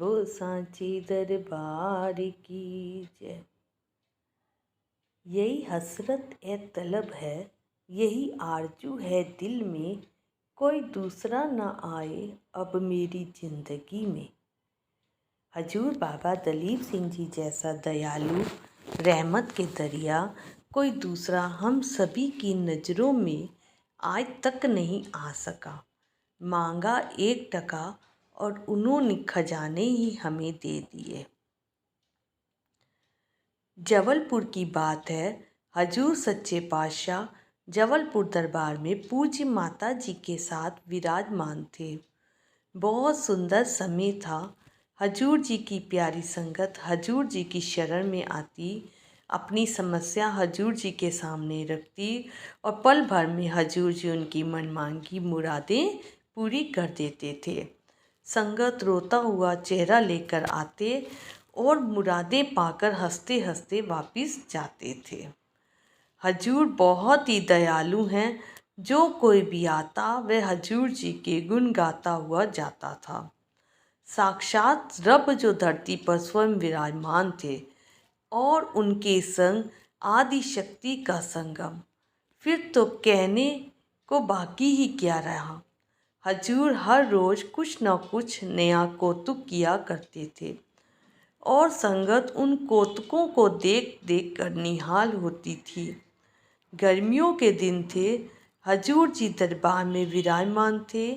वो सांची दरबार की जय। यही हसरत ए तलब है, यही आरजू है दिल में, कोई दूसरा ना आए अब मेरी ज़िंदगी में। हजूर बाबा दलीप सिंह जी जैसा दयालु रहमत के दरिया कोई दूसरा हम सभी की नज़रों में आज तक नहीं आ सका। मांगा 1 टका और उन्होंने खजाने ही हमें दे दिए। जबलपुर की बात है, हजूर सच्चे पातशाह जबलपुर दरबार में पूज्य माता जी के साथ विराजमान थे। बहुत सुंदर समय था। हजूर जी की प्यारी संगत हजूर जी की शरण में आती, अपनी समस्या हजूर जी के सामने रखती और पल भर में हजूर जी उनकी मनमांगी मुरादें पूरी कर देते थे। संगत रोता हुआ चेहरा लेकर आते और मुरादें पाकर हंसते हंसते वापस जाते थे। हजूर बहुत ही दयालु हैं। जो कोई भी आता वह हजूर जी के गुण गाता हुआ जाता था। साक्षात रब जो धरती पर स्वयं विराजमान थे और उनके संग आदि शक्ति का संगम। फिर तो कहने को बाकी ही क्या रहा। हजूर हर रोज़ कुछ न कुछ नया कौतुक किया करते थे और संगत उन कौतुकों को देख देख कर निहाल होती थी। गर्मियों के दिन थे। हजूर जी दरबार में विराजमान थे।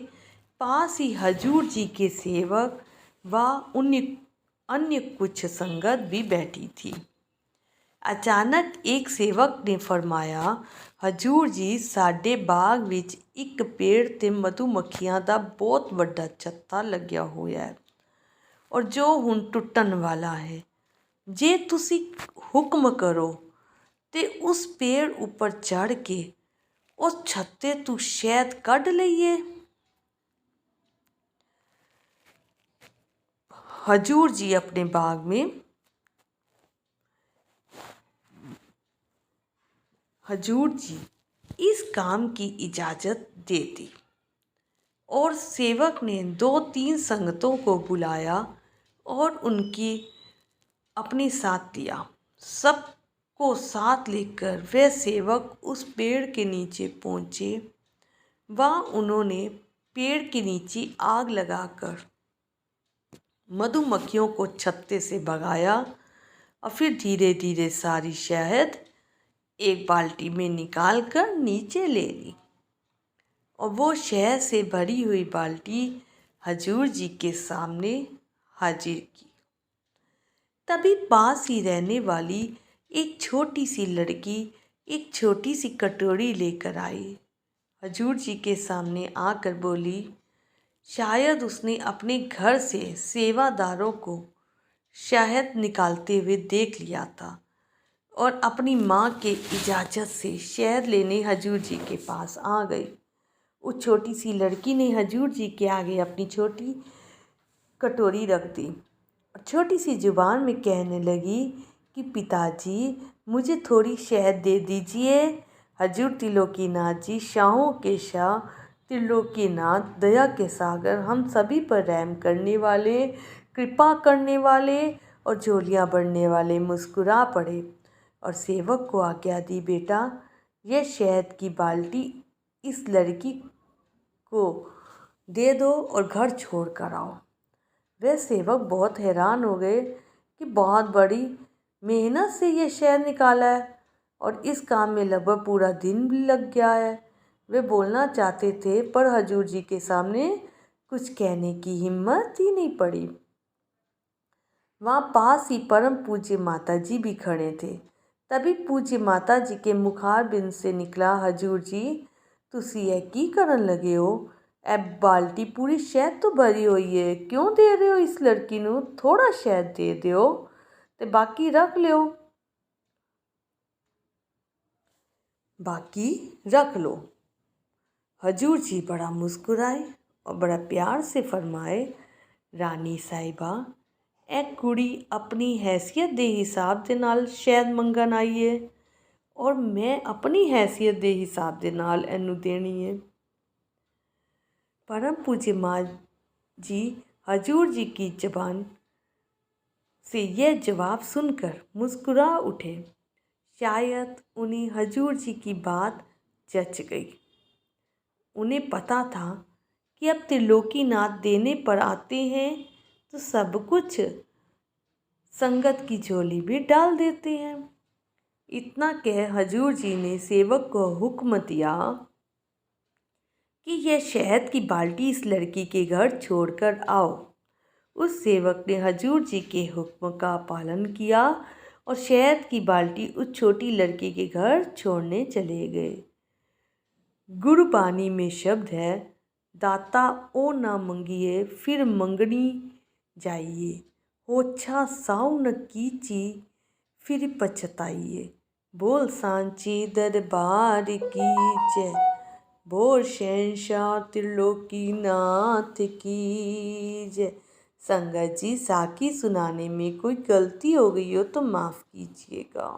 पास ही हजूर जी के सेवक व अन्य कुछ संगत भी बैठी थी। अचानक एक सेवक ने फरमाया, हजूर जी साडे बाग विच एक पेड़ ते मधुमक्खियां दा बहुत वड्डा छत्ता लग्या होया है और जो हुण टुटन वाला है। जे तुसी हुक्म करो ते उस पेड़ ऊपर चढ़ के उस छत्ते तू शहद कढ़ लईए। हजूर जी अपने बाग में हजूर जी इस काम की इजाज़त दे दी और सेवक ने 2-3 संगतों को बुलाया और उनकी अपने साथ लिया। सबको साथ लेकर वे सेवक उस पेड़ के नीचे पहुँचे। वहाँ उन्होंने पेड़ के नीचे आग लगाकर मधुमक्खियों को छत्ते से भगाया और फिर धीरे धीरे सारी शहद एक बाल्टी में निकाल कर नीचे ले ली और वो शहद से भरी हुई बाल्टी हजूर जी के सामने हाजिर की। तभी पास ही रहने वाली एक छोटी सी लड़की एक छोटी सी कटोरी लेकर आई। हजूर जी के सामने आकर बोली, शायद उसने अपने घर से सेवादारों को शहद निकालते हुए देख लिया था और अपनी माँ के इजाज़त से शहद लेने हजूर जी के पास आ गई। उस छोटी सी लड़की ने हजूर जी के आगे अपनी छोटी कटोरी रख दी और छोटी सी जुबान में कहने लगी कि पिताजी मुझे थोड़ी शहद दे दीजिए। हजूर त्रिलोकीनाथ जी शाहों के शाह, त्रिलोकीनाथ, दया के सागर, हम सभी पर रहम करने वाले, कृपा करने वाले और झोलियाँ भरने वाले मुस्कुरा पड़े और सेवक को आज्ञा दी, बेटा यह शहद की बाल्टी इस लड़की को दे दो और घर छोड़ कर आओ। वह सेवक बहुत हैरान हो गए कि बहुत बड़ी मेहनत से ये शहद निकाला है और इस काम में लगभग पूरा दिन भी लग गया है। वे बोलना चाहते थे पर हजूर जी के सामने कुछ कहने की हिम्मत ही नहीं पड़ी। वहाँ पास ही परम पूज्य माता जी भी खड़े थे। तभी पूज्य माता जी के मुखारबिंद से निकला, हजूर जी तुसी यह की करन लगे हो? ए बाल्टी पूरी शहद तो भरी हुई है, क्यों दे रहे हो इस लड़की नू? थोड़ा शहद दे दियो ते बाकी रख लियो। बाकी रख लो। हजूर जी बड़ा मुस्कुराए और बड़ा प्यार से फरमाए, रानी साहिबा ए कुड़ी अपनी हैसियत दे हिसाब दे नाल शहद मंगन आई है और मैं अपनी हैसियत दे हिसाब दे नाल इनू देनी है। परम पूज्य माँ जी हजूर जी की जबान से यह जवाब सुनकर मुस्कुरा उठे। शायद उन्हें हजूर जी की बात जच गई। उन्हें पता था कि अब त्रिलोकीनाथ देने पर आते हैं तो सब कुछ संगत की झोली भी डाल देते हैं। इतना कह हजूर जी ने सेवक को हुक्म दिया कि यह शहद की बाल्टी इस लड़की के घर छोड़कर आओ। उस सेवक ने हजूर जी के हुक्म का पालन किया और शहद की बाल्टी उस छोटी लड़की के घर छोड़ने चले गए। गुरबानी में शब्द है, दाता ओ ना मंगिए फिर मंगनी जाइए, होछा साऊ न कीची फिर पछताइए। बोल सांची दरबार की जय, बोल शहंशाह त्रिलोकीनाथ की जय। संगत जी, साखी सुनाने में कोई गलती हो गई हो तो माफ़ कीजिएगा।